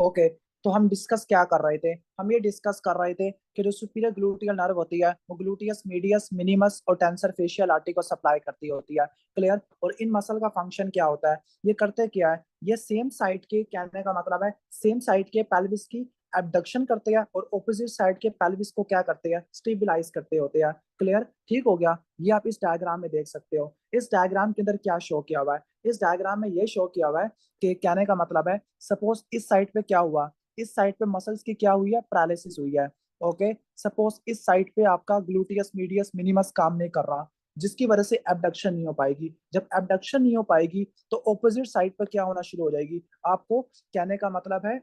Okay, तो हम discuss क्या कर रहे थे? हम ये डिस्कस कर रहे थे कि जो सुपीरियर ग्लूटियल नर्व होती है वो ग्लूटियस मीडियस मिनिमस और टेंसर फेशियल आर्टरी को सप्लाई करती होती है। क्लियर? और इन मसल का फंक्शन क्या होता है, ये करते क्या है, ये सेम साइड के, कहने का मतलब है सेम साइड के पेल्विस की एबडक्शन करते हैं और ऑपोजिट साइड के पेल्विस को क्या करते हैं, स्टेबलाइज करते होते हैं। क्लियर? ठीक हो गया? ये आप इस डायग्राम में देख सकते हो। इस डायग्राम के अंदर क्या शो किया हुआ है? इस डायग्राम में ये शो किया हुआ है कि कहने का मतलब है, सपोज इस साइड पे क्या हुआ, इस साइड पे मसल्स की क्या हुई है, पैरालिसिस हुई है। ओके, सपोज इस साइड पे आपका ग्लूटियस मीडियस मिनिमस काम नहीं कर रहा, जिसकी वजह से एबडक्शन नहीं हो पाएगी। जब एबडक्शन नहीं हो पाएगी तो ऑपोजिट साइड पर क्या होना शुरू हो जाएगी, आपको कहने का मतलब है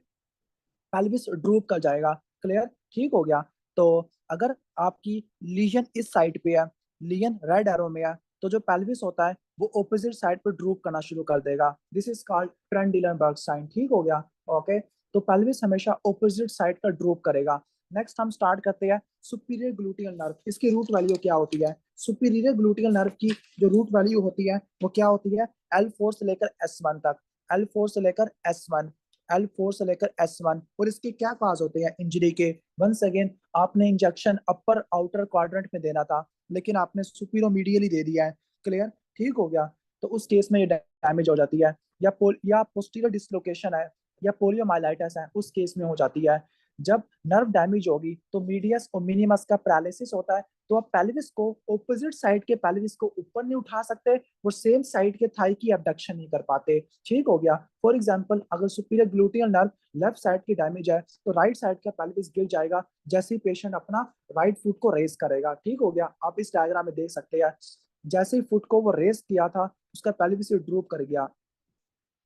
पेल्विस ड्रूप कर जाएगा। क्लियर? ठीक हो गया? तो अगर आपकी लीजन इस साइड पे है, लीजन रेड एरो में है, तो जो पेल्विस होता है वो ऑपोजिट साइड पर ड्रूप करना शुरू कर देगा। This is called Trendelenburg sign. ठीक हो गया? ओके, तो पेल्विस हमेशा ऑपोजिट साइड का ड्रूप करेगा। नेक्स्ट हम स्टार्ट करते हैं सुपीरियर ग्लूटियल नर्व। इसकी रूट वैल्यू क्या होती है? सुपीरियर ग्लूटियल नर्व की जो रूट वैल्यू होती है वो क्या होती है? L4 से लेकर S1 तक। L4 से लेकर S1, L4 से लेकर S1। और इसके क्या काज होते हैं इंजरी के? वंस अगेन, आपने इंजेक्शन अपर आउटर क्वाड्रेंट में देना था, लेकिन आपने सुपीरोमीडियली दे दिया है। क्लियर? ठीक हो गया? तो उस केस में ये डैमेज हो जाती है। या पोस्टीरियर डिसलोकेशन है, या पोलियोमाइलाइटिस है, उस केस में हो जाती है। जब नर्व डैमेज होगी तो मीडियस और मिनिमस का पैरालिसिस होता है, तो आप पेल्विस को, ऑपोजिट साइड के पेल्विस को ऊपर नहीं उठा सकते और सेम साइड के थाई की एबडक्शन नहीं कर पाते। ठीक हो गया? फॉर एग्जांपल, अगर superior gluteal nerve left side की डैमेज है तो राइट साइड का पेल्विस गिर जाएगा जैसे ही पेशेंट अपना राइट फुट को रेस करेगा। ठीक हो गया? आप इस डायग्राम में देख सकते हैं, जैसे ही फुट को वो रेस किया था उसका पेल्विस ड्रूप कर गया।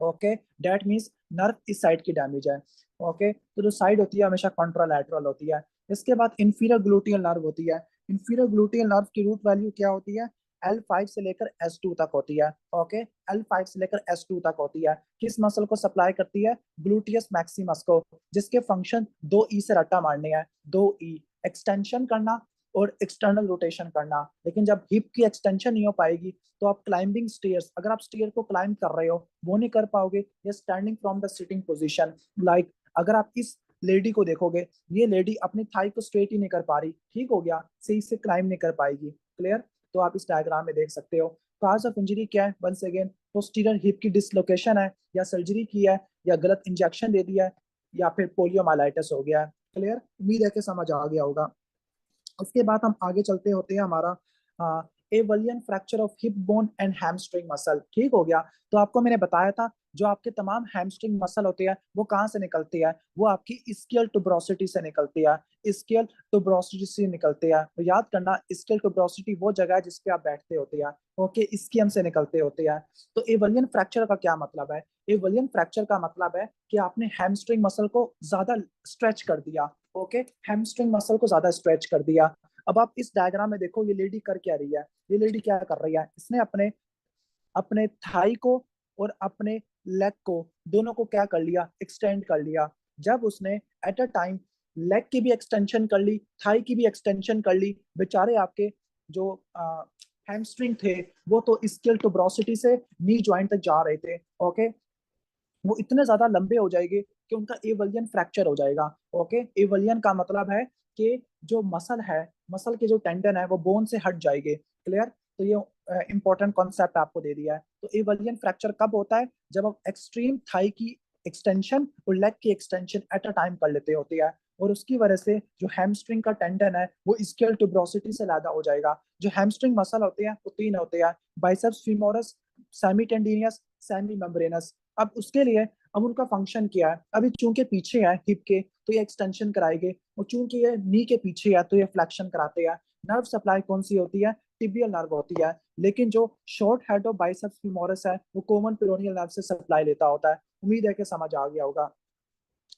ओके, दैट मीन्स नर्व इस साइड की डैमेज है। ओके, तो जो साइड होती है हमेशा कॉन्ट्रालैटरल होती है। इसके बाद इंफीरियर ग्लूटियल नर्व होती है। इंफीरियर ग्लूटियल नर्व की रूट वैल्यू क्या होती है? L5 से लेकर S2 तक होती है। ओके, L5 से लेकर S2 तक होती है। किस मसल को सप्लाई करती है? ग्लूटियस मैक्सिमस को, जिसके फंक्शन दो ई से रट्टा मारने हैं। दो ई, एक्सटेंशन करना और एक्सटर्नल रोटेशन करना। लेकिन जब हिप की एक्सटेंशन नहीं हो पाएगी तो आप क्लाइंबिंग स्टेयर्स, अगर आप स्टेयर को क्लाइंब कर रहे हो वो नहीं कर पाओगे। या standing from the sitting position, like अगर आप इस लेडी को देखोगे, ये लेडी अपनी थाई को स्ट्रेट ही नहीं कर पा रही। ठीक हो गया? सही से क्लाइंब नहीं कर पाएगी। क्लियर? तो आप इस डायग्राम में देख सकते हो। काज ऑफ इंजरी क्या है? वंस अगेन, पोस्टीरियर हिप की डिसलोकेशन है, या सर्जरी की है, या गलत इंजेक्शन दे दिया है, या फिर पोलियोमाइलाइटिस हो गया है। क्लियर? उम्मीद है कि समझ आ गया होगा। उसके बाद हम आगे चलते होते हैं हमारा avulsion fracture of hip bone and hamstring muscle. ठीक हो गया? तो आपको मैंने बताया था जो आपके तमाम हैमस्ट्रिंग मसल होते हैं वो कहाँ से निकलते हैं, वो आपकी स्कियल टुब्रोसिटी से निकलती है। स्कियल टुब्रोसिटी से निकलते हैं, तो याद करना, स्कियल टुब्रोसिटी वो जगह है जिसपे आप बैठते होते हैं। ओके, स्कियम से निकलते होते हैं। तो एवलियन फ्रैक्चर का क्या मतलब है? एवलियन फ्रैक्चर का मतलब है कि आपने हैमस्ट्रिंग मसल को ज्यादा स्ट्रेच कर दिया। ओके, हैमस्ट्रिंग मसल को ज्यादा स्ट्रेच कर दिया। अब आप इस डायग्राम में देखो, ये लेडी कर क्या रही है? ये लेडी क्या कर रही है, इसने अपने अपने थाई को और अपने लेग को, दोनों को क्या कर लिया, एक्सटेंड कर लिया। जब उसने एट अ टाइम लेग की भी एक्सटेंशन कर ली, थाई की भी एक्सटेंशन कर ली, बेचारे आपके जो हैमस्ट्रिंग थे वो तो स्केल टुब्रोसिटी से नी ज्वाइंट तक जा रहे थे। ओके, वो इतने ज्यादा लंबे हो जाएंगे कि उनका एवलियन फ्रैक्चर हो जाएगा। ओके, एवलियन का मतलब है कि जो मसल है, मसल के जो टेंडन है वो बोन से हट जाएंगे। क्लियर? तो ये इंपॉर्टेंट कॉन्सेप्ट आपको दे दिया है। तो एवलियन फ्रैक्चर कब होता है? जब आप एक्सट्रीम थाई की एक्सटेंशन और लेग की एक्सटेंशन एट अ टाइम कर लेते होते हैं, और उसकी वजह से जो हैमस्ट्रिंग का टेंडन है वो स्केल टुब्रोसिटी से लादा हो जाएगा। जो हैमस्ट्रिंग मसल होते हैं वो तीन होते हैं: बाइसेप्स फीमोरस, सेमी टेंडिनियस, सेमी मेम्ब्रेनस। अब उसके लिए, अब उनका फंक्शन क्या है? अभी चूंकि पीछे है हिप के तो ये एक्सटेंशन कराएंगे, और चूंकि ये नी के पीछे है तो ये फ्लेक्शन कराते हैं। नर्व सप्लाई कौन सी होती है? टिबियल नर्व होती है। लेकिन जो शॉर्ट हेड ऑफ बाइसेप्स फीमोरस है वो कॉमन पेरोनियल नर्व से सप्लाई लेता होता है। उम्मीद है कि समझ आ गया होगा।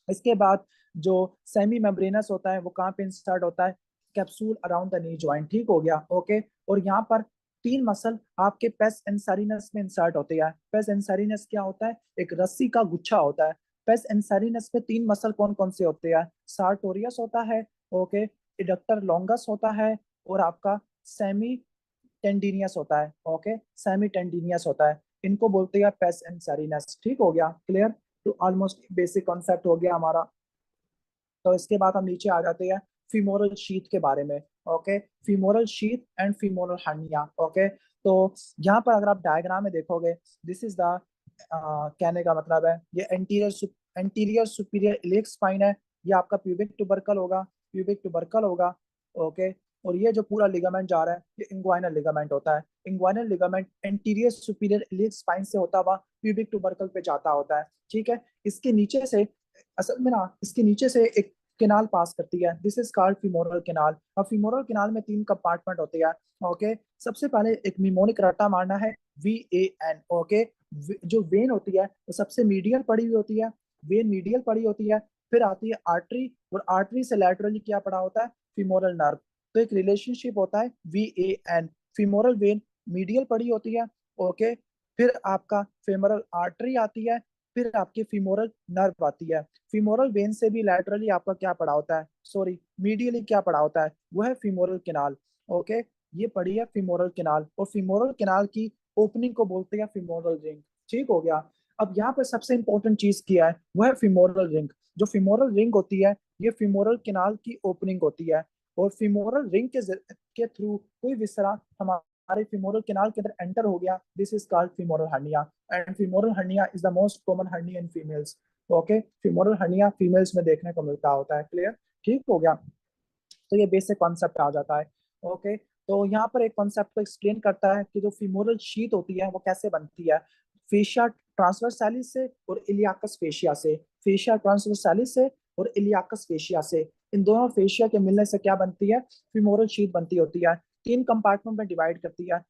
इसके बाद जो सेमी मेम्ब्रेनस होता है वो कहाँ पे इंसर्ट होता है? Capsule around the knee joint. ठीक हो गया? ओके, और यहाँ पर तीन मसल आपके पेस एंसारिनस में इंसर्ट होते हैं। पेस एंसारिनस क्या होता है? एक रस्सी का गुच्छा होता है। पेस एंसारिनस में तीन मसल कौन कौन से होते हैं? सार्टोरियस होता है, ओके, इडक्टर लॉन्गस होता है, और आपका सेमी टेंडिनियस होता है। ओके, सेमी टेंडिनियस होता है। इनको बोलते हैं पेस एंसारिनस। ठीक हो गया? क्लियर? तो ऑलमोस्ट बेसिक कॉन्सेप्ट हो गया हमारा। तो इसके बाद हम नीचे आ जाते हैं फीमोरल शीथ के बारे में। Okay, femoral sheath and femoral hernia. Okay, तो यहाँ पर अगर आप डायग्राम में देखोगे, दिस इज द कहने का मतलब है ये एंटीरियर सुपीरियर इलियक स्पाइन है, ये आपका प्यूबिक ट्यूबरकल होगा, प्यूबिक ट्यूबरकल होगा। ओके, और ये जो पूरा लिगामेंट जा रहा है ये इंग्वाइनल लिगामेंट होता है। Inguinal ligament anterior superior iliac spine से होता हुआ प्यूबिक ट्यूबरकल पे जाता होता है। ठीक है, इसके नीचे से, असल में ना इसके नीचे से एक केनाल पास करती है, this is called femoral canal. अब फीमोरल केनाल में 3 कंपार्टमेंट होते हैं। ओके, सबसे पहले एक निमोनिक रट्टा मारना है, VAN। ओके, जो वेन होती है वो सबसे मीडियल पड़ी हुई होती है, वेन मीडियल पड़ी होती है। फिर आती है आर्टरी, और आर्टरी से लैटरली क्या पड़ा होता है, फीमोरल नर्व। तो एक रिलेशनशिप होता है VAN, फीमोरल वेन मीडियल पड़ी होती है। ओके, फिर आपका फेमोरल आर्टरी आती है, फिर आपकी फीमोरल नर्व आती है। फीमोरल वेन से भी लैटरली आपका क्या पड़ा होता है, सॉरी मीडियली क्या पड़ा होता है, वो है फीमोरल केनाल। ओके, ये पड़ी है फीमोरल केनाल, और फीमोरल केनाल की ओपनिंग को बोलते हैं फीमोरल रिंग। ठीक हो गया। अब यहाँ पे सबसे इंपॉर्टेंट चीज क्या है, वो है फीमोरल रिंग। जो फीमोरल रिंग होती है ये फीमोरल केनाल की ओपनिंग होती है, और फीमोरल रिंग के थ्रू कोई विसरा हमारे फीमोरल केनाल के अंदर एंटर हो गया, this is called femoral hernia. And femoral hernia is the most common hernia in females. Okay, femoral hernia females में देखने को मिलता होता है। क्लियर, ठीक हो गया। तो ये बेसिक कॉन्सेप्ट आ जाता है। ओके, तो यहाँ पर एक कॉन्सेप्ट को एक्सप्लेन करता है कि जो फीमोरल शीथ होती है वो कैसे बनती है, फेशिया ट्रांसवर्सालिस से और इलियाकस फेशिया से। फेशिया ट्रांसवर्सालिस से और इलियाकस फेशिया से, इन दोनों फेशिया के मिलने से क्या बनती है, फीमोरल शीथ बनती होती है। 3 कंपार्टमेंट में डिवाइड करती है,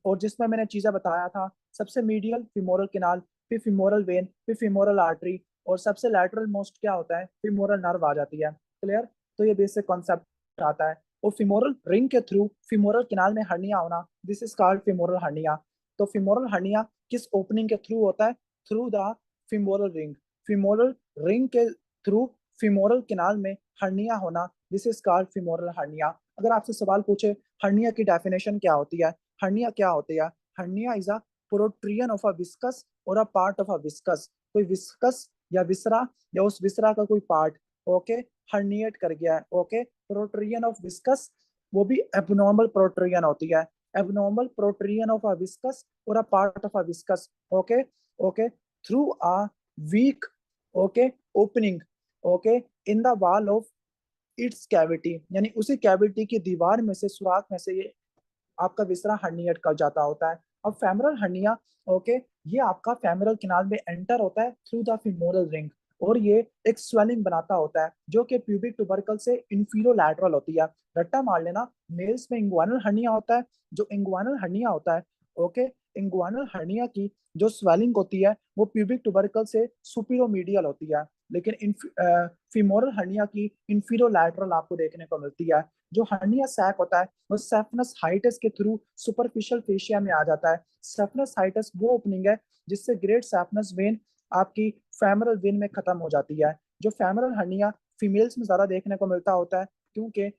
और जिसमें मैंने चीजें बताया था, सबसे मीडियल फीमोरल केनाल, फिर फीमोरल वेन, फिर फीमोरल आर्टरी, और सबसे लैटरल मोस्ट क्या होता है, फीमोरल नर्व आ जाती है। क्लियर, तो ये बेसिक कॉन्सेप्ट आता है। और फीमोरल रिंग के थ्रू फीमोरल केनाल में हर्निया होना, this is called femoral hernia. तो फीमोरल हर्निया किस ओपनिंग के थ्रू होता है, through the femoral ring. Femoral ring के थ्रू फीमोरल केनाल में हर्निया होना, this is called femoral hernia. अगर आपसे सवाल पूछे हर्निया की डेफिनेशन क्या होती है, हर्निया क्या होती है, hernia is a protrusion of a viscus और a part of a viscus. कोई विस्कस या विसरा या उस विसरा का कोई पार्ट, ओके, हर्निएट कर गया है। ओके, प्रोट्रियन ऑफ विस्कस, वो भी एबनॉर्मल प्रोट्रियन होती है, abnormal protrusion of a viscus और a part of a viscus. Okay, okay, through a weak, okay, opening, okay, in the wall of its cavity, यानी उसी कैविटी की दीवार में से, सुराख में से ये आपका विसरा हर्निएट कर जाता होता है। अब फेमरल हर्निया, ओके, ये आपका फेमरल किनाल में एंटर होता है थ्रू द फीमोरल रिंग, और ये एक स्वेलिंग बनाता होता है जो कि प्यूबिक ट्यूबरकल से इंफीरोलैटरल होती है। रट्टा मार लेना, मेल्स में इंग्वानल हर्निया होता है, जो इंग्वानल हर्निया होता है, ओके, इंग्वानल हर्निया की जो स्वेलिंग होती है वो प्यूबिक ट्यूबरकल से सुपीरोमीडियल होती है, लेकिन फीमोरल हर्निया की इंफीरोलैटरल आपको देखने को मिलती है। जो हर्निया सैक होता है वो सेफनस हाइटस के थ्रू सुपरफिशियल फेशिया में आ जाता है। सेफनस हाइटस वो ओपनिंग है जिससे ग्रेट सेफनस वेन आपकी फेमरल वेन में खत्म हो जाती है। जो फेमरल हर्निया फीमेल्स में ज्यादा देखने को मिलता होता है, क्योंकि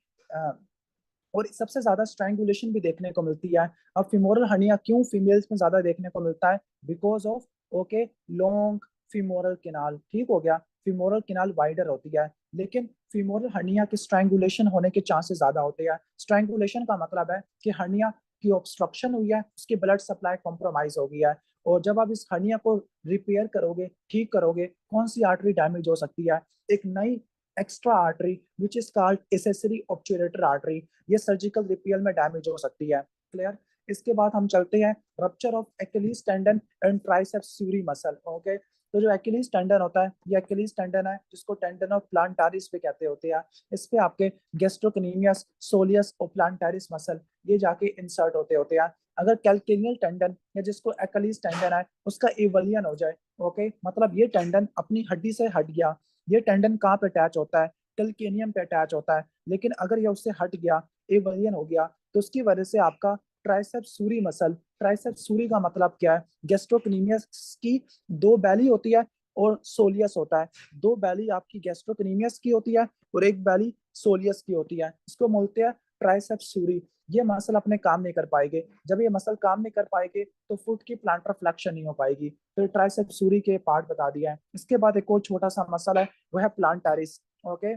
और सबसे ज्यादा स्ट्रैंगुलेशन भी देखने को मिलती है। अब फीमोरल हर्निया क्यों फीमेल्स में ज्यादा देखने को मिलता है, because of, okay, long femoral canal. ठीक हो गया, फीमोरल केनाल वाइडर होती है, लेकिन फीमोरल हर्निया के स्ट्रैंगुलेशन होने के चांसेस ज्यादा होते हैं। स्ट्रैंगुलेशन का मतलब है कि हर्निया की ऑब्स्ट्रक्शन हुई है, उसकी ब्लड सप्लाई कॉम्प्रोमाइज हो गया है, और जब आप इस हर्निया को रिपेयर करोगे, ठीक करोगे, कौन सी आर्टरी डैमेज हो सकती है, एक नई extra artery which is called accessory obturator artery, ये सर्जिकल रिपेयर में डैमेज हो सकती है। क्लियर, इसके बाद हम चलते हैं rupture of Achilles tendon and triceps surae muscle. Okay, तो जो एक्यूलीज टेंडन होता है, ये एक्यूलीज टेंडन है जिसको टेंडन ऑफ प्लांटारिस पे कहते होते हैं। इस पे आपके गैस्ट्रोकनीमियस, सोलियस और प्लांटारिस मसल ये जाके इंसर्ट होते होते हैं। अगर कैल्केनियल टेंडन या जिसको एक्यूलीज टेंडन है उसका एवलियन हो जाए, ओके, मतलब ये टेंडन अपनी हड्डी से हट गया, ये टेंडन कहाँ पे अटैच होता है, कैल्केनियम पे अटैच होता है, लेकिन अगर ये उससे हट गया, एवलियन हो गया, तो उसकी वजह से आपका triceps surae muscle, triceps Suri का मतलब क्या है, गैस्ट्रोकनीमियस की 2 बैली होती है और सोलियस होता है। 2 बैली आपकी गैस्ट्रोकनीमियस की होती है और एक बैली सोलियस की होती है, इसको बोलते हैं ट्राइसेप्स सूरी। ये मसल अपने काम नहीं कर पाएंगे। जब ये मसल काम नहीं कर पाएंगे तो फुट की प्लांटर फ्लेक्शन नहीं हो पाएगी। तो ट्राइसेप सूरी के पार्ट बता दिया है। इसके बाद एक और छोटा सा मसल है, वो है प्लांटारिस। ओके,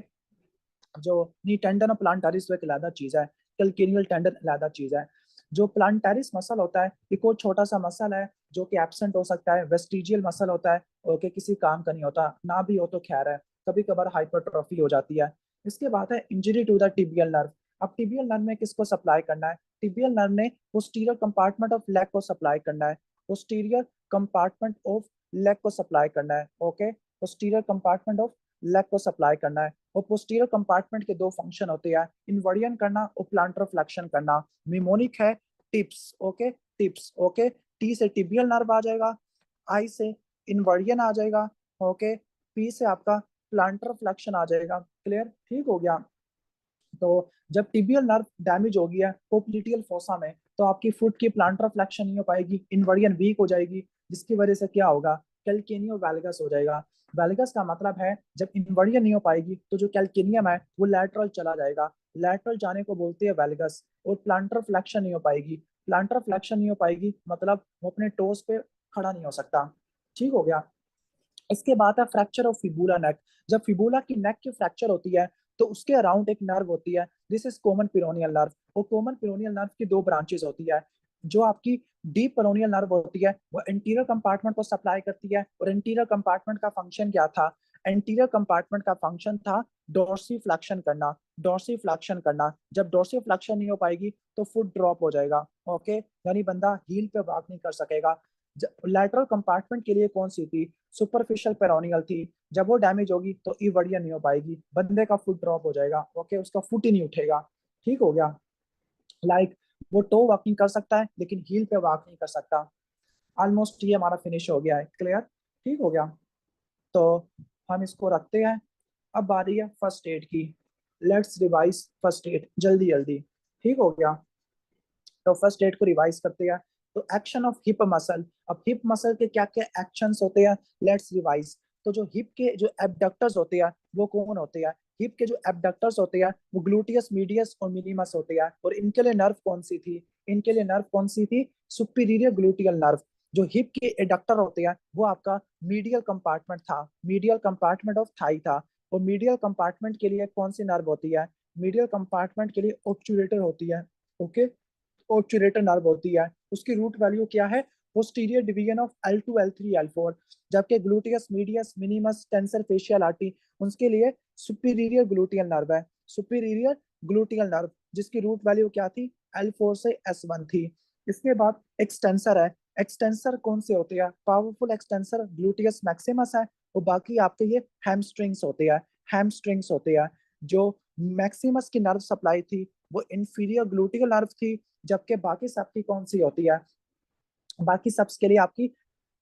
जो नी टेंडन और प्लांटारिस वो एक अलग चीज है, कैल्केनियल टेंडन अलग चीज है। जो प्लांटारिस मसल होता है एक और छोटा सा मसल है जो कि एब्सेंट हो सकता है, वेस्टिजियल मसल होता है। ओके, किसी काम का नहीं होता, ना भी हो तो खैर है, कभी कभार हाइपरट्रॉफी हो जाती है। इसके बाद है injury to the tibial nerve. अब टिबियल नर्व में किसको सप्लाई करना है? टिबियल नर्व ने पोस्टीरियर कंपार्टमेंट ऑफ लेग को सप्लाई करना है। पोस्टीरियर कंपार्टमेंट ऑफ लेग को सप्लाई करना है। Okay, posterior compartment of leg को सप्लाई करना है। और पोस्टीरियर कंपार्टमेंट के दो फंक्शन होते हैं, इनवर्डियन करना और प्लांटर फ्लेक्शन करना। निमोनिक है tips. Okay, tips. Okay, T से टिबियल नर्व आ जाएगा, आई से इनवर्डियन आ जाएगा। ओके, पी से आपका प्लांटर फ्लेक्शन आ जाएगा। क्लियर? ठीक हो गया। तो जब टिबियल नर्व डैमेज हो गया पोप्लिटियल फोसा में, तो आपकी फुट की प्लांटर फ्लेक्शन नहीं हो पाएगी, इनवर्डियन वीक हो जाएगी, जिसकी वजह से क्या होगा? कैल्केनियो वैल्गस हो जाएगा। वैल्गस का मतलब है जब इनवर्डियन नहीं हो पाएगी तो जो कैल्केनियम है वो लैटरल चला जाएगा। लैटरल जाने को बोलते हैं वैल्गस। और प्लांटर फ्लेक्शन नहीं हो पाएगी। प्लांटर फ्लेक्शन नहीं हो पाएगी मतलब वो अपने टोस पे खड़ा नहीं हो सकता। ठीक हो गया। इसके बाद है फ्रैक्चर ऑफ फिबुला नेक। जब फिबुला की नेक की फ्रैक्चर होती है तो उसके अराउंड एक नर्व होती है, दिस इज कॉमन पिरोनियल नर्व। और कॉमन पिरोनियल नर्व की दो ब्रांचेस होती है। जो आपकी डीप पेरोनियल नर्व होती है वो एंटीरियर कंपार्टमेंट को सप्लाई करती है। और एंटीरियर कंपार्टमेंट का फंक्शन क्या था? एंटीरियर कंपार्टमेंट का फंक्शन था डोर्सी फ्लेक्शन करना। डोर्सी फ्लेक्शन करना, जब डोर्सी फ्लेक्शन नहीं हो पाएगी तो फुट ड्रॉप हो जाएगा। ओके, यानी बंदा हील पे वॉक नहीं कर सकेगा। लैटरल कंपार्टमेंट के लिए कौन सी थी? सुपरफिशियल पेरोनियल थी। जब वो डैमेज होगी तो इवर्डिया नहीं हो पाएगी, बंदे का फुट ड्रॉप हो जाएगा। ओके, उसका फुट ही नहीं उठेगा। ठीक हो गया। लाइक वो टो वॉकिंग कर सकता है लेकिन हील पे वॉक नहीं कर सकता। ऑलमोस्ट ये हमारा फिनिश हो गया है। क्लियर? ठीक हो गया। तो हम इसको रखते हैं। अब बारी है फर्स्ट एड की। लेट्स रिवाइज फर्स्ट एड जल्दी जल्दी। ठीक हो गया। तो फर्स्ट एड को रिवाइज करते हैं। तो एक्शन ऑफ हिप मसल। अब हिप मसल के क्या क्या एक्शंस होते हैं, लेट्स रिवाइज। तो जो हिप के जो एबडक्टर्स होते हैं वो कौन होते हैं? हिप के जो एबडक्टर्स होते हैं वो ग्लूटियस मीडियस और मिनिमस होते हैं। और इनके लिए नर्व कौन सी थी? इनके लिए नर्व कौन सी थी? Superior gluteal nerve. जो हिप के एडक्टर होते हैं वो आपका मीडियल कंपार्टमेंट था, मीडियल कंपार्टमेंट ऑफ थाई था। और मीडियल कंपार्टमेंट के लिए कौन सी नर्व होती है? मीडियल कंपार्टमेंट के लिए ऑब्चुरेटर होती है। ओके, ऑब्चुरेटर नर्व होती है। उसकी रूट वैल्यू क्या है? Posterior division of L2 L3 L4। जबकि gluteus medius minimus tensor facial artery उनके लिए सुपीरियर ग्लूटियल नर्व है। सुपीरियर ग्लूटियल नर्व जिसकी रूट वैल्यू क्या थी? L4 से S1 थी। इसके बाद एक्सटेंसर है। एक्सटेंसर कौन से होते हैं? पावरफुल एक्सटेंसर ग्लूटियस मैक्सिमस है। और बाकी आपके ये हैमस्ट्रिंग्स होते हैं। हैमस्ट्रिंग्स होते हैं। जो मैक्सिमस की नर्व सप्लाई थी वो इंफीरियर ग्लूटियल नर्व थी। जबकि बाकी सब की कौन सी होती है? बाकी सबस के लिए आपकी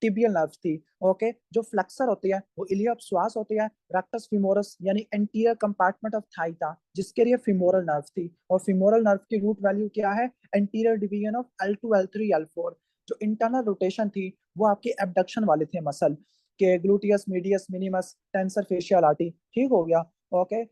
टिबियल नर्व थी। ओके, जो फ्लेक्सर होती है वो इलियोप्सवास होती है। रेक्टस फिमोरस यानी एंटीरियर कंपार्टमेंट ऑफ थाई था, जिसके लिए फिमोरल नर्व थी। और फिमोरल नर्व की रूट वैल्यू क्या है? Anterior division of L2 L3 L4। जो इंटरनल रोटेशन थी वो आपकी एबडक्शन वाले थे मसल के, gluteus medius minimus tensor facial artery. ठीक हो गया। ओके,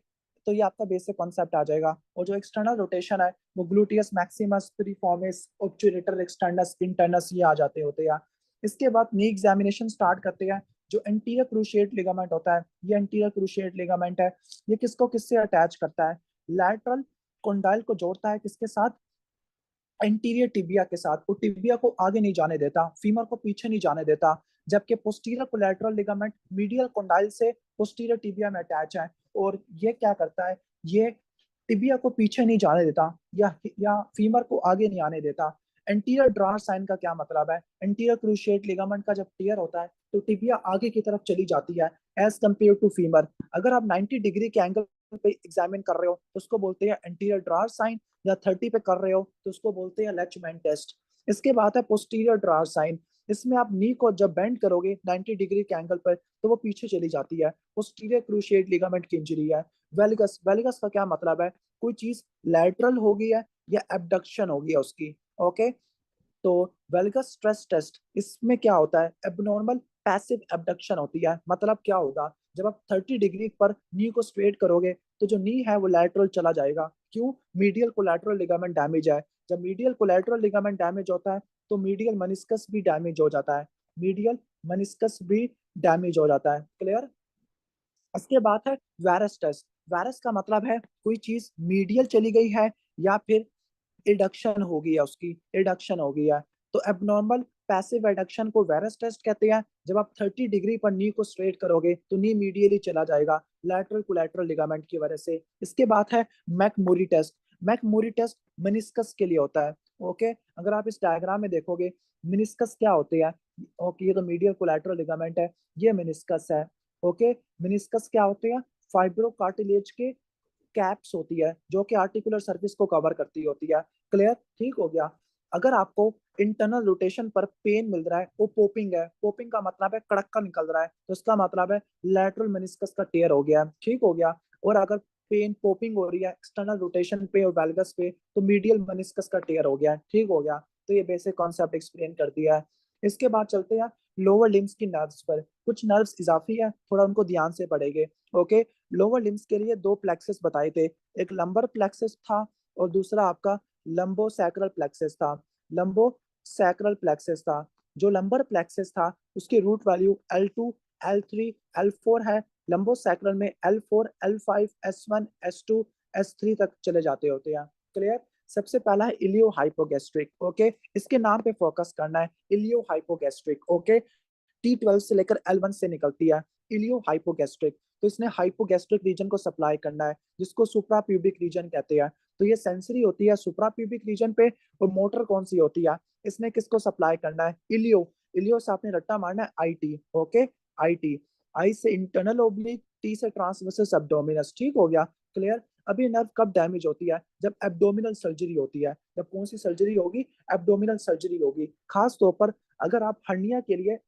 तो ये आपका बेसिक कॉन्सेप्ट आ जाएगा। और जो एक्सटर्नल रोटेशन है वो ग्लूटियस मैक्सिमस पिरिफॉर्मिस ऑब्चुरेटर एक्सटर्नस इंटरनस ये आ जाते होते हैं। इसके बाद नी एग्जामिनेशन स्टार्ट करते हैं। जो एंटीरियर क्रूशिएट लिगामेंट होता है, ये एंटीरियर क्रूशिएट लिगामेंट है। ये किसको किससे अटैच करता है? लैटरल कोंडाइल को जोड़ता है किसके साथ? एंटीरियर टिबिया के साथ। वो टिबिया को आगे नहीं जाने देता, फीमर को पीछे नहीं जाने देता। जबकि posterior collateral ligament medial condyle से पोस्टीरियर टिबिया में अटैच है। और ये क्या करता है? ये टिबिया को पीछे नहीं जाने देता या फीमर को आगे नहीं आने देता। एंटीरियर ड्रार साइन का क्या मतलब है? एंटीरियर क्रूशिएट लिगामेंट का जब टीयर होता है तो टिबिया आगे की तरफ चली जाती है एज कंपेयर टू फीमर। अगर आप 90 डिग्री के एंगल पे एग्जामिन कर रहे हो तो उसको बोलते हैं एंटीरियर ड्रार साइन, या 30 पे कर रहे हो तो उसको बोलते हैं लेचमैन टेस्ट। इसके बाद है पोस्टीरियर ड्रार साइन। इसमें आप नी को जब बेंड करोगे 90 डिग्री के एंगल पर तो वो पीछे चली जाती है, पोस्टीरियर क्रूशिएट लिगामेंट की इंजरी है। वेलिगस, वेलिगस का क्या मतलब है? कोई चीज लैटरल हो गई है या एबडक्शन हो गई है उसकी। ओके, तो वेलगस स्ट्रेस टेस्ट, इसमें क्या होता है, एबनॉर्मल पैसिव एबडक्शन होती है। मतलब क्या होगा, जब आप 30 डिग्री पर नी को स्ट्रेट करोगे तो जो नी है वो लैटरल चला जाएगा। क्यों? मीडियल कोलैटरल लिगामेंट डैमेज है। जब मीडियल कोलैटरल लिगामेंट डैमेज होता है तो मीडियल मेनिस्कस भी डैमेज हो जाता है। मीडियल मेनिस्कस भी डैमेज हो जाता है। क्लियर? इसके बाद है वायरस टेस्ट। वायरस का मतलब है कोई चीज मीडियल चली गई है या फिर एडक्शन हो गई है, उसकी एडक्शन हो गई है। तो एबनॉर्मल पैसिव एडक्शन को वायरस टेस्ट कहते हैं। जब आप 30 डिग्री पर नी को स्ट्रेट करोगे तो नी मीडियली चला जाएगा लैटरल कोलैटरल लिगामेंट की वजह से। इसके बाद है मैकमोरी टेस्ट। मैकमोरी टेस्ट मेनिस्कस के लिए होता है। ओके, अगर आप इस डायग्राम में देखोगे मेनिस्कस क्या होते हैं। ओके, ये तो मीडियल कोलैटरल लिगामेंट है, ये मेनिस्कस है। ओके, मेनिस्कस क्या होते हैं? फाइब्रो कार्टिलेज के कैप्स होती है जो कि आर्टिकुलर सर्फेस को कवर करती होती है। क्लियर? ठीक हो गया। अगर आपको इंटरनल रोटेशन पर पेन मिल रहा है, वो पोपिंग है। पोपिंग का मतलब है कड़क्का निकल रहा है, तो इसका मतलब है लैटरल मेनिस्कस का टेयर हो गया है। ठीक हो गया। और अगर पेन पोपिंग हो रही है एक्सटर्नल रोटेशन पे और वैल्गस पे तो मीडियल मेनिस्कस का टेयर हो गया है। ठीक हो गया। तो ये बेसिक कॉन्सेप्ट एक्सप्लेन कर दिया है। इसके बाद चलते हैं लोअर लिम्स की नर्व्स पर। कुछ नर्व्स इजाफी है, थोड़ा उनको ध्यान से पढ़ेंगे। ओके, लोअर लिम्स के लिए दो प्लेक्सस बताए थे, एक लंबर प्लेक्सस था और दूसरा आपका लंबो सैक्रल प्लेक्सस था। लंबो सैक्रल प्लेक्सस था। जो लंबर प्लेक्सस था उसकी root value L2, L3, L4 है। लंबो सैक्रल में L4, L5, S1, S2, S3 तक चले जाते होते हैं। क्लियर? सबसे पहला है इलियो हाइपोगैस्ट्रिक। ओके, इसके नाम पे फोकस करना है, इलियो हाइपोगैस्ट्रिक। ओके, T12 से लेकर L1 से निकलती है इलियो हाइपोगैस्ट्रिक। तो इसने हाइपोगैस्ट्रिक रीजन को सप्लाई करना है जिसको सुप्रा प्यूबिक रीजन कहते हैं। तो ये सेंसरी होती है सुप्रा प्यूबिक रीजन पे, और मोटर कौन सी होती है, इसने किसको सप्लाई करना है, इलियो। इलियो से आपने रट्टा मारना है IT। Okay, IT। आई से इंटरनल ओब्लिक, टी से ट्रांसवर्सस एब्डोमिनस। ठीक हो गया। क्लियर? अभी नर्व कब डैमेज होती है? जब एब्डोमिनल सर्जरी होती है। जब कौन सी सर्जरी होगी? एब्डोमिनल सर्जरी होगी। खास तौर पर अगर आप हर्निया के लिए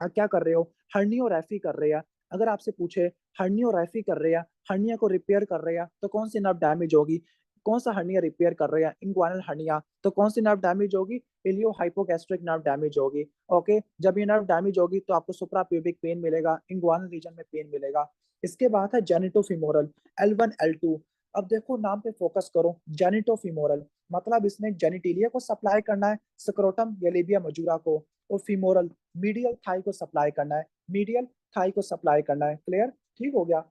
क्या कर रहे हो, हर्नियोरैफी कर रहे हैं। अगर आपसे पूछे हर्नियोरैफी कर रहे हैं, हर्निया को रिपेयर कर रहे हैं, तो कौन सी नर्व डैमेज होगी? कौन सा हर्निया रिपेयर कर रहे हैं? इंग्वानल हर्निया, तो कौन सी नर्व डैमेज होगी? इलियो हाइपोगैस्ट्रिक नर्व डैमेज होगी। ओके, जब ये नर्व डैमेज होगी तो आपको सुप्रा प्यूबिक पेन मिलेगा, इंग्वानल रीजन में पेन मिलेगा। इसके बाद है जेनिटोफिमोरल, L1, L2। अब देखो नाम पे फोकस करो, जेनिटोफिमोरल मतलब इसने जेनिटिलिया को सप्लाई करना है, स्क्रोटम या लेबिया मजूरा को। और फीमोरल मीडियल थाई को सप्लाई करना है, मीडियल थाई को सप्लाई करना है। क्लियर? ठीक हो गया।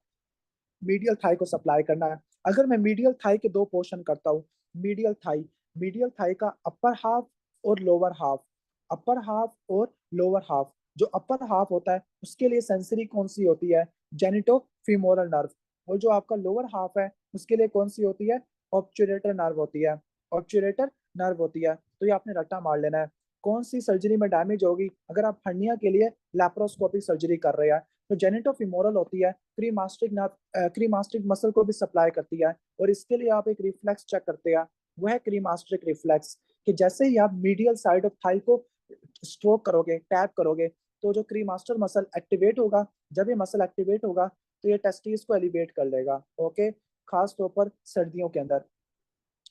मीडियल थाई को सप्लाई करना है। अगर मैं मीडियल थाई के दो पोर्शन करता हूँ, मीडियल थाई, मीडियल थाई का अपर हाफ और लोअर हाफ, अपर हाफ और लोअर हाफ। जो अपर हाफ होता है उसके लिए सेंसरी कौन सी होती है? Genito femoral nerve. और जो आपका लोअर हाफ है उसके लिए कौन सी होती है? ऑब्चुरेटर नर्व होती है, ऑब्चुरेटर नर्व होती है। तो ये आपने रट्टा मार लेना है। कौन सी सर्जरी में डैमेज होगी? अगर आप हर्निया के लिए लैप्रोस्कोपिक सर्जरी कर रहे हैं तो जेनिटोफिमोरल होती है, क्रीमास्टिक नर्व, क्रीमास्टिक मसल को भी सप्लाई करती है। और इसके लिए आप एक रिफ्लेक्स चेक करते हैं, वो है क्रीमास्टिक रिफ्लेक्स। कि जैसे ही आप मीडियल साइड ऑफ थाई को स्ट्रोक करोगे, टैप करोगे, तो जो क्रीमास्टर मसल एक्टिवेट होगा। जब ये मसल एक्टिवेट होगा तो ये टेस्टिस को एलिवेट कर लेगा। ओके, खास तौर पर सर्दियों के अंदर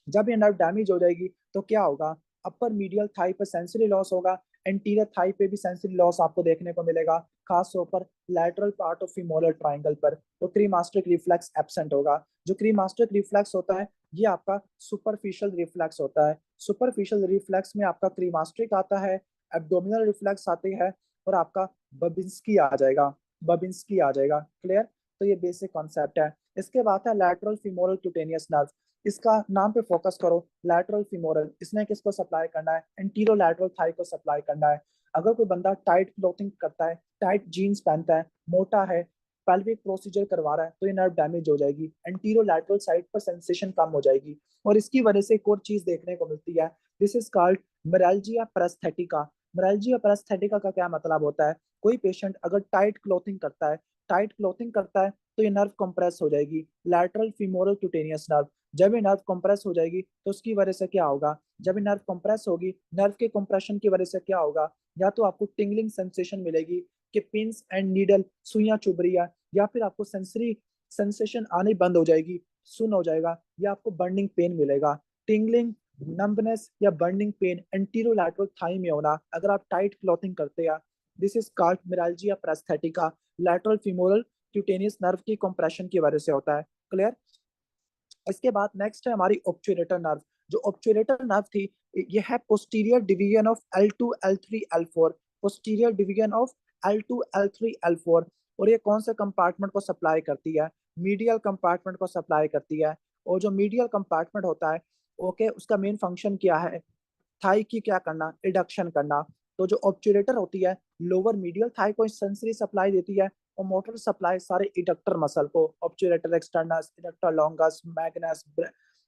जब ये नर्व डैमेज हो जाएगी तो क्या होगा? अपर मीडियल थाई पर सेंसरी लॉस होगा, एंटीरियर थाई पे भी सेंसरी लॉस आपको देखने को मिलेगा, खास तौर पर lateral part of femoral triangle पर। तो क्रीमास्टिक रिफ्लेक्स एब्सेंट होगा। जो क्रीमास्टिक रिफ्लेक्स होता है ये आपका सुपरफिशियल रिफ्लेक्स होता है। सुपरफिशियल रिफ्लेक्स में आपका क्रीमास्टिक आता है, एब्डोमिनल रिफ्लेक्स आते हैं, और आपका बबिंस्की आ जाएगा, बबिंस्की आ जाएगा। क्लियर? तो ये बेसिक कॉन्सेप्ट है। इसके बाद है लैटरल फीमोरल क्यूटेनियस नर्व। इसका नाम पे फोकस करो, लैटरल फीमोरल। इसने किसको सप्लाई करना है? एंटीरो लैटरल थाई को सप्लाई करना है। अगर कोई बंदा टाइट क्लोथिंग करता है, टाइट जीन्स पहनता है, मोटा है, पेल्विक प्रोसीजर करवा रहा है, तो ये नर्व डैमेज हो जाएगी, एंटीरो लैटरल साइड पर सेंसेशन कम हो जाएगी। और इसकी वजह से एक और चीज देखने को मिलती है, दिस इज कॉल्ड मिराल्जिया पैरास्थेटिका। मिराल्जिया पैरास्थेटिका का क्या मतलब होता है? कोई पेशेंट अगर टाइट क्लोथिंग करता है, टाइट क्लोथिंग करता है तो ये नर्व कंप्रेस हो जाएगी, लैटरल फीमोरल क्यूटेनियस नर्व। जब ये नर्व कंप्रेस हो जाएगी तो उसकी वजह से क्या होगा? जब ये नर्व कंप्रेस होगी, नर्व के कंप्रेशन की वजह से क्या होगा? या तो आपको टिंगलिंग सेंसेशन मिलेगी कि पिंस एंड नीडल, सुइयां चुभ रही है, या फिर आपको सेंसरी सेंसेशन आनी बंद हो जाएगी, सुन हो जाएगा, या आपको बर्निंग पेन मिलेगा। टिंगलिंग, नंबनेस या burning pain anterior lateral thigh में होना अगर आप टाइट क्लॉथिंग करते हैं, this is called meralgia paresthetica, lateral femoral cutaneous nerve की कंप्रेशन की वजह से होता है। क्लियर। इसके बाद नेक्स्ट है हमारी ऑब्चुरेटर नर्व। जो ऑब्चुरेटर नर्व थी, ये है posterior division of L2 L3 L4, posterior division of L2 L3 L4। और ये कौन से कंपार्टमेंट को सप्लाई करती है? मीडियल कंपार्टमेंट को सप्लाई करती है। और जो मीडियल कंपार्टमेंट होता है, ओके, उसका मेन फंक्शन क्या है? थाई की क्या करना? रिडक्शन करना। तो जो ऑब्चुरेटर होती है, लोअर मीडियल थाई को सेंसरी सप्लाई देती है, और मोटर सप्लाई सारे इडक्टर मसल को, ऑब्चुरेटर एक्सटर्नस, इडक्टर लॉन्गस, मैग्नस,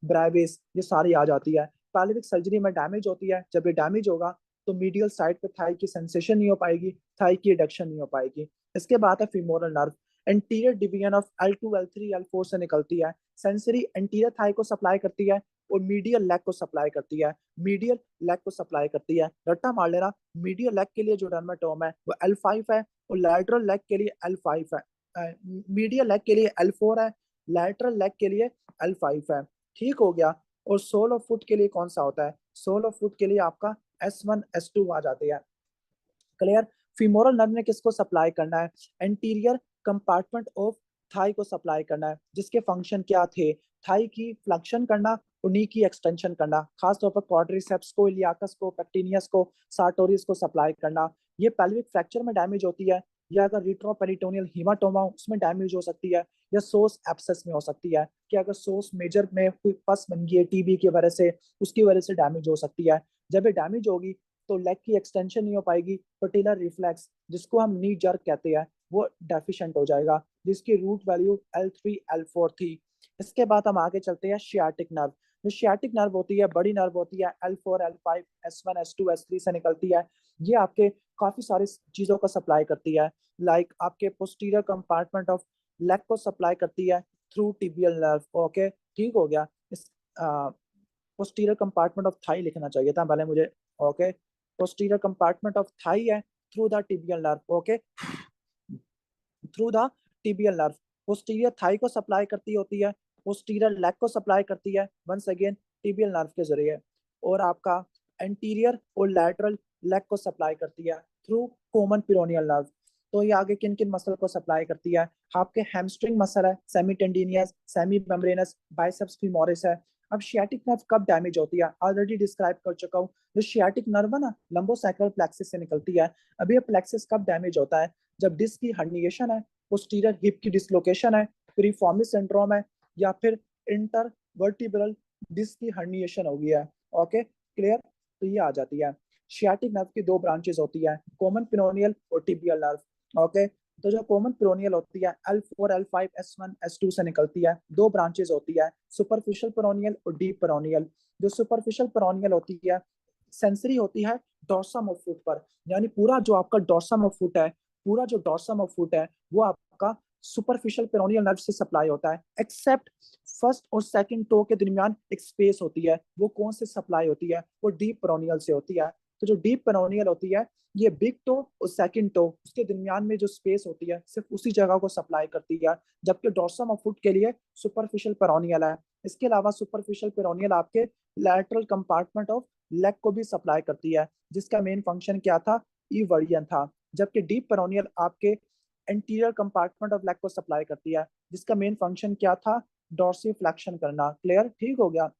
ब्रेविस, ये सारी आ जाती है। पैल्विक सर्जरी में डैमेज होती है, जब ये डैमेज होगा तो मीडियल साइड पे थाई की सेंसेशन नहीं हो पाएगी, थाई की रिडक्शन नहीं हो पाएगी। इसके बाद है femoral nerve. Anterior division of L2 L3 L4 से निकलती है। सेंसरी एंटीरियर थाई को सप्लाई करती है और मीडियल लेग को सप्लाई करती है। मीडियल लेग को सप्लाई करती है, रट्टा मार लेना। मीडियल लेग के लिए जो डर्माटोम है वो L5 है, और लैटरल लेग के लिए L5 है। मीडियल लेग के लिए L4 है, लैटरल लेग के लिए L5 है। ठीक हो गया। और सोल ऑफ फुट के लिए कौन सा होता है? सोल ऑफ फुट के लिए आपका S1 S2 आ जाती है। क्लियर। फीमोरल नर्व ने किसको सप्लाई करना है? एंटीरियर कंपार्टमेंट ऑफ थाई को सप्लाई करना है, जिसके फंक्शन क्या थे? थाई की फ्लेक्शन करना और नी की एक्सटेंशन करना, खासतौर पर क्वाड्रिसेप्स को, इलियाकस को, पेक्टिनियस को, सार्टोरियस को सप्लाई करना। ये पेल्विक फ्रैक्चर में डैमेज होती है, या अगर रिट्रोपेरिटोनियल हीमाटोमा उसमें डैमेज हो सकती है, या सोस एब्सेस में हो सकती है, कि अगर सोस मेजर में कोई पस बन गई है टीबी की वजह से, उसकी वजह से डैमेज हो सकती है। जब ये डैमेज होगी तो लेग की एक्सटेंशन नहीं हो पाएगी, पटिलर रिफ्लेक्स जिसको हम नी जर्क कहते हैं वो डेफिशिएंट हो जाएगा, जिसकी रूट वैल्यू L3 L4 थी। इसके बाद हम आगे चलते हैं शियाटिक नर्व। जो शियाटिक नर्व होती है, बड़ी नर्व होती है, L4 L5 S1 S2 S3 से निकलती है। ये आपके काफी सारी चीजों को सप्लाई करती है, लाइक आपके पोस्टीरियर कंपार्टमेंट ऑफ लेग को सप्लाई करती है थ्रू टिबियल नर्व। ओके, ठीक हो गया। इस पोस्टीरियर कंपार्टमेंट ऑफ थाई लिखना चाहिए था पहले मुझे। Okay, posterior compartment of thigh है through the tibial nerve. Okay, through the tibial nerve. Posterior thigh को सप्लाई करती होती है, पोस्टीरियर लेग को सप्लाई करती है, वंस अगेन टिबियल नर्व के जरिए। और आपका एंटीरियर और लैटरल लेग को सप्लाई करती है थ्रू कॉमन पिरोनियल नर्व। तो ये आगे किन किन मसल को सप्लाई करती है? आपके हैमस्ट्रिंग मसल है, semitendinosus, semimembranosus, biceps femoris है। अब शियाटिक नर्व कब डैमेज होती है? ऑलरेडी डिस्क्राइब कर चुका हूँ। जो शियाटिक नर्व है ना, लंबोसैक्रल प्लेक्सिस से निकलती है। अभी ये प्लेक्सिस कब डैमेज होता है? जब डिस्क की हर्निएशन है, पोस्टीरियर हिप की डिसलोकेशन है, प्रीफॉर्मिस सिंड्रोम है, या फिर इंटरवर्टिब्रल डिस्क की हर्निएशन हो गया है। Okay, clear. तो ये आ जाती है। शियाटिक नर्व की दो ब्रांचेस होती है, कॉमन पिनोनियल और टिबियल नर्व। ओके, तो जो कॉमन पिरोनियल होती है L4 L5 S1 S2 से निकलती है। दो ब्रांचेस होती है, सुपरफिशियल पिरोनियल और डीप पिरोनियल। जो सुपरफिशियल पिरोनियल होती है, सेंसरी होती है डॉर्सम ऑफ फुट पर, यानी पूरा जो आपका डॉर्सम ऑफ फुट है, पूरा जो डॉर्सम ऑफ फुट है वो आपका सुपरफिशियल पेरोनियल नर्व से सप्लाई होता है, एक्सेप्ट फर्स्ट और सेकंड टो के दरमियान एक स्पेस होती है। वो कौन से सप्लाई होती है? वो डीप पेरोनियल से होती है। तो जो डीप पेरोनियल होती है, ये बिग टो और सेकंड टो उसके दरमियान में जो स्पेस होती है सिर्फ उसी जगह को सप्लाई करती है, जबकि डॉर्सम ऑफ फुट के लिए सुपरफिशियल पेरोनियल है। इसके अलावा सुपरफिशियल पेरोनियल आपके लैटरल कंपार्टमेंट ऑफ लेग को भी सप्लाई करती है, जिसका मेन फंक्शन क्या था? ईवर्डियन था। जबकि डीप पेरोनियल आपके एंटीरियर कंपार्टमेंट ऑफ लेग को सप्लाई करती है, जिसका मेन फंक्शन क्या था? डॉर्सिफ्लेक्शन करना। क्लियर, ठीक हो गया।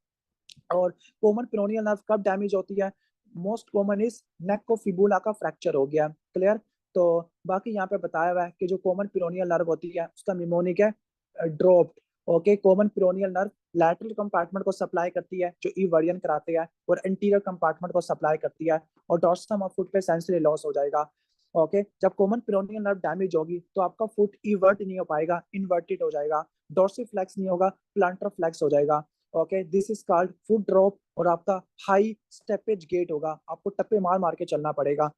और कॉमन पेरोनियल नर्व कब डैमेज होती है? मोस्ट कॉमन इज नेक को फिबुला का फ्रैक्चर हो गया। क्लियर। तो बाकी यहाँ पे बताया हुआ है कि जो कॉमन पेरोनियल नर्व होती है उसका निमोनिक है dropped. Okay, common peroneal nerve lateral compartment को सप्लाई करती है जो ईवर्डियन कराते हैं, और एंटीरियर कंपार्टमेंट को सप्लाई करती है, और डॉर्सम ऑफ फुट पे सेंसरी लॉस हो जाएगा। ओके, जब कॉमन पेरोनियल नर्व डैमेज होगी तो आपका फुट ईवर्ट नहीं हो पाएगा, इन्वर्टेड हो जाएगा, डॉर्सीफ्लेक्स नहीं होगा, प्लांटर फ्लेक्स हो जाएगा। Okay, this is called foot drop, और आपका हाई स्टेपेज गेट होगा, आपको टप्पे मार मार के चलना पड़ेगा।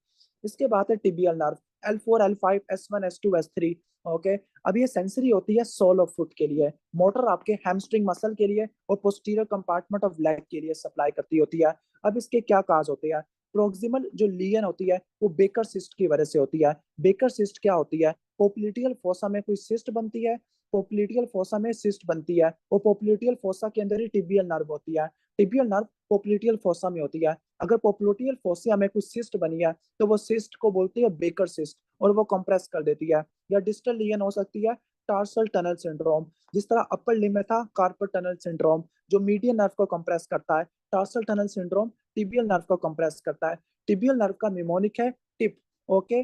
इसके बाद है tibial nerve, L4 L5 S1 S2 S3। Okay, अब ये सेंसरी होती है सोल ऑफ फुट के लिए, मोटर आपके हैमस्ट्रिंग मसल के लिए और पोस्टीरियर कंपार्टमेंट ऑफ लेग के लिए सप्लाई करती होती है। अब इसके क्या काज होते हैं? प्रोक्सिमल जो लीजन होती है वो बेकर सिस्ट की वजह से होती है। बेकर सिस्ट क्या होती है? पोप्लिटियल फोसा में कोई सिस्ट बनती है, पोप्लिटियल फोसा में सिस्ट बनती है, और पोप्लिटियल फोसा के अंदर ही टिबियल नर्व होती है। टिबियल नर्व पोप्लिटियल फोसा में होती है। अगर पोप्लिटियल फोसा में कुछ सिस्ट बनी है तो वो सिस्ट को बोलते हैं बेकर सिस्ट, और वो कंप्रेस कर देती है। या डिस्टल लीजन हो सकती है टार्सल टनल सिंड्रोम, जिस तरह अपर लिम्ब में था कार्पल टनल सिंड्रोम जो मीडियन नर्व को कंप्रेस करता है। Tarsal tunnel syndrome tibial nerve को कंप्रेस करता है। टिबियल नर्व का निमोनिक है टिप, ओके,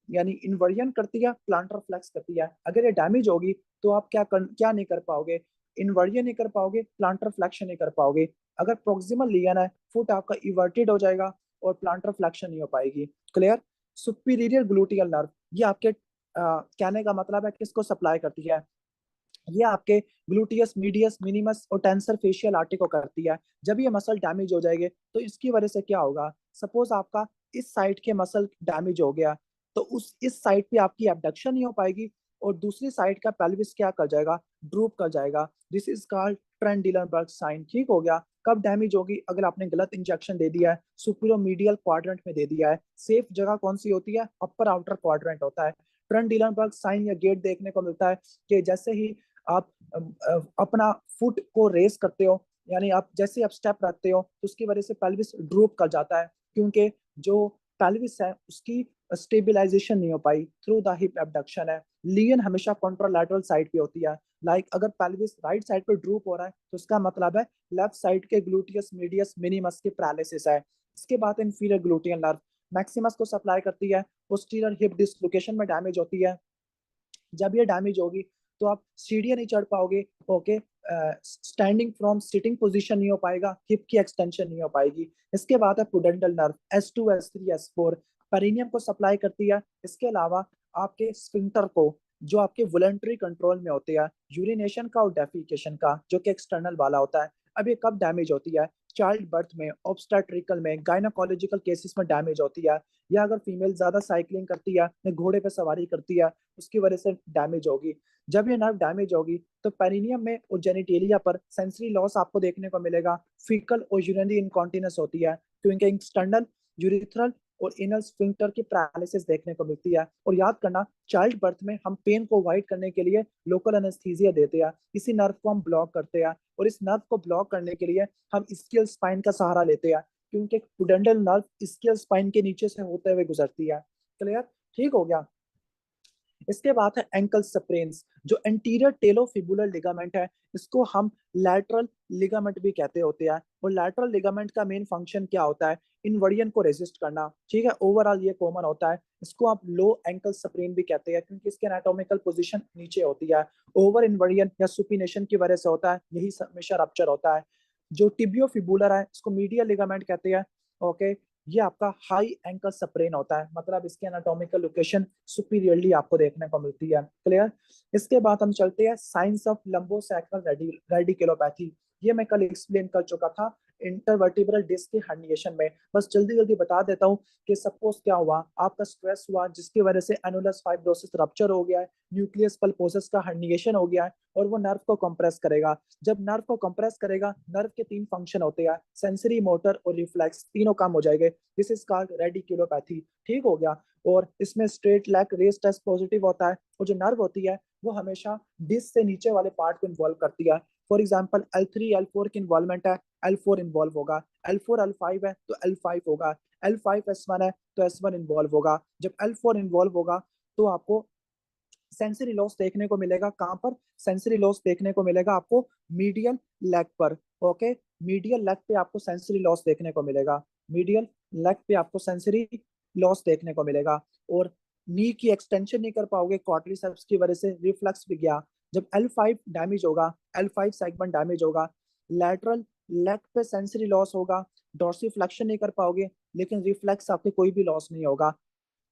यानी इन्वर्जन करती है, प्लांटर फ्लेक्स करती है। अगर ये डैमेज होगी तो आप क्या नहीं कर पाओगे, इन्वर्जन नहीं कर पाओगे, प्लांटर फ्लेक्शन नहीं कर पाओगे। अगर प्रोक्सिमल लीजन है, फुट आपका इवर्टेड हो जाएगा और प्लांटर फ्लेक्शन नहीं हो पाएगी। क्लियर। सुपीरियर ग्लूटियल नर्व, ये आपके कहने का मतलब है किसको सप्लाई करती है, ये आपके ग्लूटियस मीडियस मिनिमस और टेंसर फेशियल आर्टरी को करती है। जब ये मसल डैमेज हो जाएंगे तो इसकी वजह से क्या होगा, सपोज आपका इस साइड के मसल डैमेज हो गया तो उस इस साइड पे आपकी एबडक्शन नहीं हो पाएगी और दूसरी साइड का पेल्विस क्या कर जाएगा, ड्रूप कर जाएगा। This is called Trendelenburg sign. ठीक हो गया। कब डैमेज होगी, अगर आपने गलत इंजेक्शन दे दिया है, सुपीरियर क्वाड्रेंट में दे दिया है। सेफ जगह कौन सी होती है, अपर आउटर क्वाड्रेंट होता है। ट्रेंडिलनबर्ग साइन या गेट देखने को मिलता है कि जैसे ही आप अपना फुट को रेस करते हो, यानी आप जैसे आप स्टेप रखते हो तो उसकी वजह से पेल्विस ड्रूप कर जाता है, क्योंकि जो पेल्विस है उसकी स्टेबलाइजेशन नहीं हो पाई थ्रू द हिप एबडक्शन है। लियन हमेशा कॉन्ट्रालैटरल साइड पे होती है। अगर पेल्विस राइट साइड पे ड्रूप हो रहा है तो उसका मतलब है लेफ्ट साइड के ग्लूटियस मीडियस मिनिमस की पैरालिसिस है। इसके बाद इंफीरियर ग्लूटियल नर्व मैक्सिमस को सप्लाई करती है। पोस्टीरियर हिप डिसलोकेशन में डैमेज होती है। जब ये डैमेज होगी तो आप सीढ़ियां नहीं चढ़ पाओगे, okay, standing from sitting position नहीं हो पाएगा, हिप की एक्सटेंशन नहीं हो पाएगी। इसके बाद है pudendal nerve S2 S3 S4, perineum को सप्लाई करती है। इसके अलावा आपके स्फिंक्टर को, जो आपके वॉलंटरी कंट्रोल में होते हैं, यूरिनेशन का और डेफिकेशन का, जो कि एक्सटर्नल वाला होता है। अब ये कब डैमेज होती है, चाइल्ड बर्थ में, ऑब्स्टेट्रिकल में, गायनाकोलॉजिकल केसेस में डैमेज होती है, या अगर फीमेल ज्यादा साइकिलिंग करती है या घोड़े पे सवारी करती है उसकी वजह से डैमेज होगी। जब ये नर्व डैमेज होगी तो पेरिनियम में और जेनिटेलिया पर सेंसरी लॉस आपको देखने को मिलेगा। फीकल और यूरिनरी इनकॉन्टिनेंस होती है, क्योंकि एक्सटर्नल यूरिथ्रल और इनल स्फिंक्टर की पैरालिसिस देखने को मिलती है। और याद करना, चाइल्ड बर्थ में हम पेन को अवॉइड करने के लिए लोकल एनेस्थीसिया देते हैं, इसी नर्व को हम ब्लॉक करते हैं, और इस नर्व को ब्लॉक करने के लिए हम स्कियल स्पाइन का सहारा लेते हैं, क्योंकि पुडेंटल नर्व स्कियल स्पाइन के नीचे से होते हुए गुजरती है। क्लियर। ठीक हो गया। इसके बाद है एंकल स्प्रेन्स, जो एंटीरियर टेलोफिबुलर लिगामेंट है, इसको हम लैटरल लिगामेंट भी कहते होते हैं। और लैटरल लिगामेंट का मेन फंक्शन क्या होता है, इन्वर्जन को रेजिस्ट करना। ठीक है, ओवरऑल ये कॉमन होता है। इसको आप लो एंकल स्प्रेन भी कहते हैं, क्योंकि इसकी एनाटॉमिकल पोजीशन नीचे होती है। ओवर इन्वर्जन या सुपिनेशन की वजह से होता है, यही हमेशा रप्चर होता है। जो टिबियोफिबुलर है इसको मीडियल लिगामेंट कहते हैं। ओके, ये आपका हाई एंकल स्प्रेन होता है, मतलब इसकी एनाटॉमिकल लोकेशन सुपीरियरली आपको देखने को मिलती है। क्लियर। इसके बाद हम चलते हैं साइंस ऑफ लंबोसैक्रल रेडिकुलोपैथी। ये मैं कल एक्सप्लेन कर चुका था इंटरवर्टिब्रल डिस्क के हर्निएशन में। बस जल्दी जल्दी बता देता हूँ कि सपोज क्या हुआ, आपका स्ट्रेस हुआ जिसकी वजह से एनुलस फाइब्रोसिस रप्चर हो गया है, न्यूक्लियस पल्पोसस का हर्निएशन हो गया है, और वो नर्व को कंप्रेस करेगा। जब नर्व को कंप्रेस करेगा, नर्व के 3 फंक्शन होते हैं, सेंसरी, मोटर और रिफ्लेक्स, तीनों काम हो जाएंगे। This is called radiculopathy. ठीक हो गया। और इसमें straight leg raise test positive होता है, और जो नर्व होती है वो हमेशा डिस्क से नीचे वाले पार्ट को इन्वॉल्व करती है। फॉर एग्जाम्पल L3 L4 की इन्वॉल्वमेंट है, L4 इन्वॉल्व होगा। L4 L5 है तो L5 होगा। L5 S1 है तो S1 इन्वॉल्व होगा। जब L4 इन्वॉल्व होगा तो आपको सेंसरी लॉस देखने को मिलेगा। कहां पर सेंसरी लॉस देखने को मिलेगा आपको, मीडियल लेग पर। ओके, मीडियल लेग पे आपको सेंसरी लॉस देखने को मिलेगा। मीडियल लेग पे आपको सेंसरी लॉस देखने को मिलेगा। और नी की एक्सटेंशन नहीं कर पाओगे क्वाड्रिसेप्स की वजह से, रिफ्लेक्स भी गया। जब L5 डैमेज होगा, L5 सेगमेंट डैमेज होगा, लैटरल लेग पे सेंसरी लॉस होगा, डॉर्सिफ्लेक्शन नहीं कर पाओगे, लेकिन रिफ्लेक्स आपके कोई भी लॉस नहीं होगा।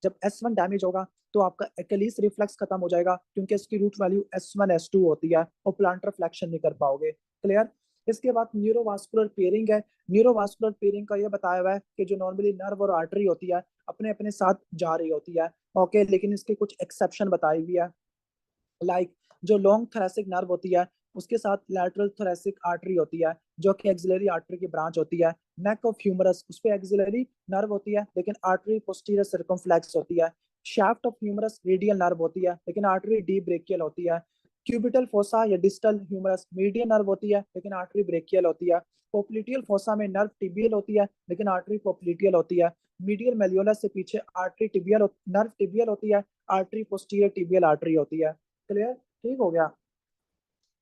जब S1 डैमेज होगा तो आपका एक्लिस रिफ्लेक्स खत्म हो जाएगा, क्योंकि इसकी रूट वैल्यू S1 S2 होती है, और प्लांटर फ्लेक्शन नहीं कर पाओगे। क्लियर। इसके बाद न्यूरोवास्कुलर पेयरिंग है। न्यूरोवास्कुलर पेयरिंग का ये बताया हुआ है कि जो नॉर्मली नर्व और आर्टरी होती है अपने अपने साथ जा रही होती है, ओके, लेकिन इसके कुछ एक्सेप्शन बताई हुई है। जो लॉन्ग थोरेसिक नर्व होती है उसके साथ लैटरल थोरेसिक आर्टरी होती है, जो कि एक्सिलरी आर्टरी की ब्रांच होती है। नेक ऑफ ह्यूमरस, उस पे एक्सिलरी नर्व होती है लेकिन आर्टरी पोस्टीरियर सर्कमफ्लेक्स होती है। Shaft of humerus radial nerve होती है लेकिन आर्टरी डीप ब्रेकियल होती है। क्यूबिटल फोसा या डिस्टल ह्यूमरस मीडियन नर्व होती है लेकिन आर्टरी ब्रेकियल होती है। पोप्लिटियल फोसा में नर्व टिबियल होती है लेकिन आर्टरी पोप्लिटियल होती है। मीडियल मेलियोलस से पीछे आर्टरी टिबियल नर्व टिबियल होती है, आर्टरी पोस्टीरियर टिबियल आर्टरी होती है। क्लियर? ठीक हो गया।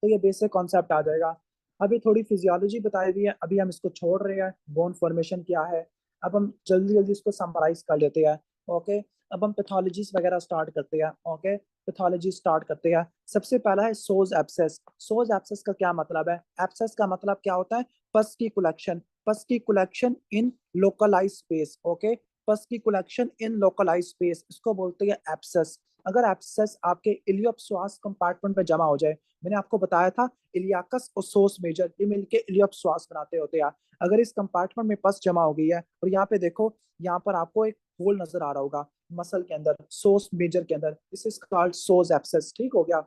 तो ये बेसिक कॉन्सेप्ट आ जाएगा। अभी थोड़ी फिजियोलॉजी बताई हुई है, अभी हम इसको छोड़ रहे हैं, बोन फॉर्मेशन क्या है। अब हम जल्दी जल्दी इसको समराइज कर लेते हैं। ओके, अब हम पैथोलॉजीज वगैरह स्टार्ट करते हैं। ओके, पैथोलॉजी स्टार्ट करते हैं। सबसे पहला है सोज एब्सेस। सोज एब्सेस का क्या मतलब है? एब्सेस का मतलब क्या होता है? पस की कलेक्शन, पस की collection in localise space. Okay, पस की कलेक्शन इन लोकलाइज स्पेस, इसको बोलते हैं एब्सेस। अगर एब्सेस आपके इलियोपसोआस कंपार्टमेंट में जमा हो जाए, मैंने आपको बताया था इलियाकस और सोस मेजर ये मिलके इलियोपसोआस बनाते होते हैं। अगर इस कंपार्टमेंट में पस जमा हो गई है, और यहाँ पे देखो, यहाँ पर आपको एक होल नजर आ रहा होगा मसल के अंदर, सोस मेजर के अंदर, this is called psoas abscess. ठीक हो गया।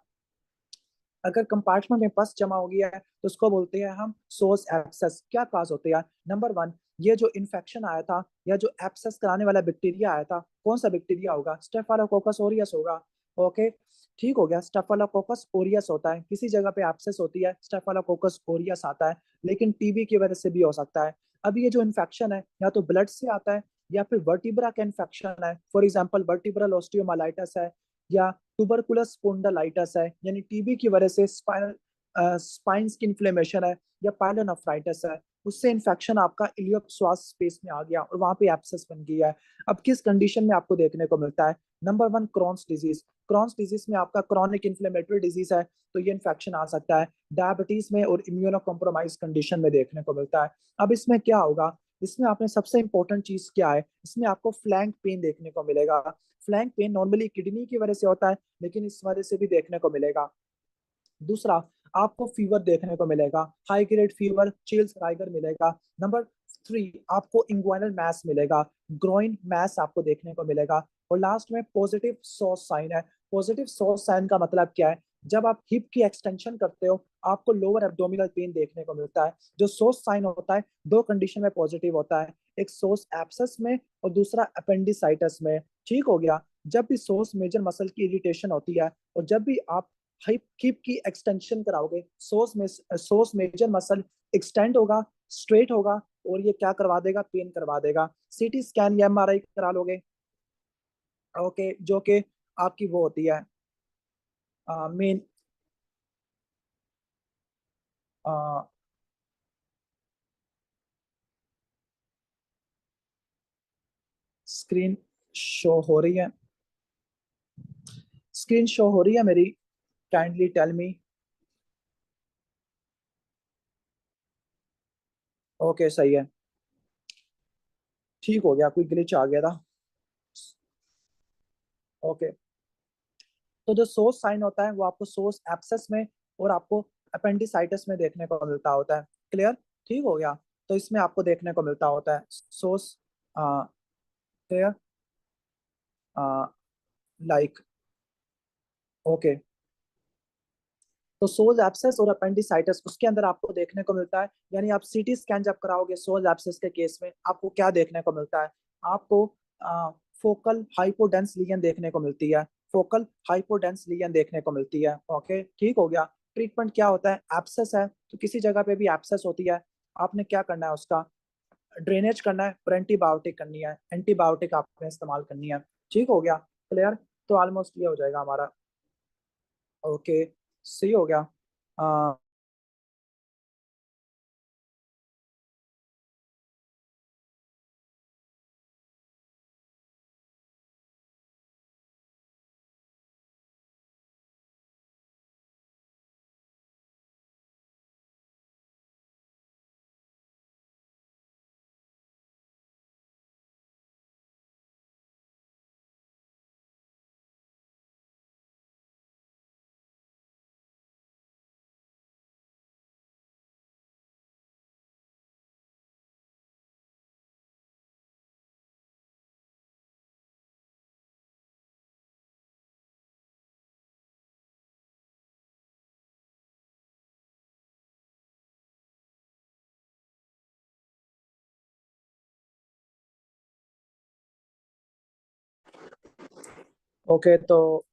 अगर कंपार्टमेंट में पस जमा हो गया है तो उसको बोलते हैं हम सोस एब्सेस। क्या काज होते हैं? नंबर वन, ये जो इन्फेक्शन आया था या जो एब्सेस कराने वाला बैक्टीरिया आया था, कौन सा बैक्टीरिया होगा? स्टेफाइलोकोकस ओरियस होगा। ओके, ठीक हो गया। स्टेफाइलोकोकस ओरियस होता है, किसी जगह पे एब्सेस होती है, स्टेफाइलोकोकस ओरियस आता है। लेकिन टीबी की वजह से भी हो सकता है। अब ये जो इन्फेक्शन है या तो ब्लड से आता है या फिर वर्टिब्रा का इन्फेक्शन है, फॉर एग्जाम्पल वर्टिब्रल ऑस्टियोमाइलाइटिस है, या ट्यूबरकुलस स्पोंडिलाइटिस है, यानी टीबी की वजह से स्पाइनल स्पाइन्स की इन्फ्लेमेशन है, या पाइलोनेफ्राइटिस है, उससे इन्फेक्शन आपका इलियोपसोआस स्पेस में आ गया और वहां पे एब्सेस बन गया है। अब किस कंडीशन में आपको देखने को मिलता है? Number one, Crohn's disease. Crohn's disease में आपका क्रॉनिक इन्फ्लेमेटरी डिजीज है, तो ये इन्फेक्शन आ सकता है। डायबिटीज में और इम्यूनो कॉम्प्रोमाइज कंडीशन में देखने को मिलता है। अब इसमें क्या होगा? इसमें आपने सबसे इंपॉर्टेंट चीज क्या है, इसमें आपको फ्लैंक पेन देखने को मिलेगा। फ्लैंक पेन नॉर्मली किडनी की वजह से होता है, लेकिन इस वजह से भी देखने को मिलेगा। दूसरा, आपको फीवर देखने को मिलेगा, high grade fever, chills, rigor मिलेगा। नंबर थ्री, आपको इंग्वाइनल मैस मिलेगा, ग्रोइन मैस आपको देखने को मिलेगा। और लास्ट में पॉजिटिव सॉस साइन है। पॉजिटिव सॉस साइन का मतलब क्या है? जब आप हिप की एक्सटेंशन करते हो, आपको लोअर एब्डोमिनल पेन देखने को मिलता है। जो सोस साइन होता है, दो कंडीशन में पॉजिटिव होता है, एक सोस एब्सेस में और दूसरा अपेंडिसाइटिस में। ठीक हो गया। जब भी सोस मेजर मसल की इरिटेशन होती है और जब भी आप हिप हिप की एक्सटेंशन कराओगे, सोस मेजर मसल एक्सटेंड होगा, स्ट्रेट होगा, और ये क्या करवा देगा? पेन करवा देगा। सीटी स्कैन या एमआरआई करा लोगे। ओके, जो कि आपकी वो होती है मेन स्क्रीन शो हो रही है, स्क्रीन शो हो रही है मेरी, काइंडली टेल मी। ओके, सही है। ठीक हो गया, कोई ग्लिच आ गया था। ओके, तो जो सोर्स साइन होता है वो आपको सोर्स एब्सेस में और आपको अपेंडिसाइटिस में देखने को मिलता होता है। क्लियर? ठीक हो गया। तो इसमें आपको देखने को मिलता होता है सोर्स। क्लियर? Like, okay. तो सोज एब्सेस और अपेंडिसाइटिस उसके अंदर आपको देखने को मिलता है। यानी आप सीटी स्कैन जब कराओगे सोज एब्सेस के केस में, आपको क्या देखने को मिलता है? आपको फोकल हाइपोडेंस लीजन देखने को मिलती है। फोकल हाइपोडेंस लीजन देखने को मिलती है। ओके, ठीक हो गया। ट्रीटमेंट क्या होता है? एब्सेस है तो किसी जगह पे भी एब्सेस होती है, आपने क्या करना है? उसका ड्रेनेज करना है और एंटीबायोटिक करनी है, एंटीबायोटिक आपने इस्तेमाल करनी है। ठीक हो गया। क्लियर? तो ऑलमोस्ट ये हो जाएगा हमारा। ओके, सही हो गया। ओके, तो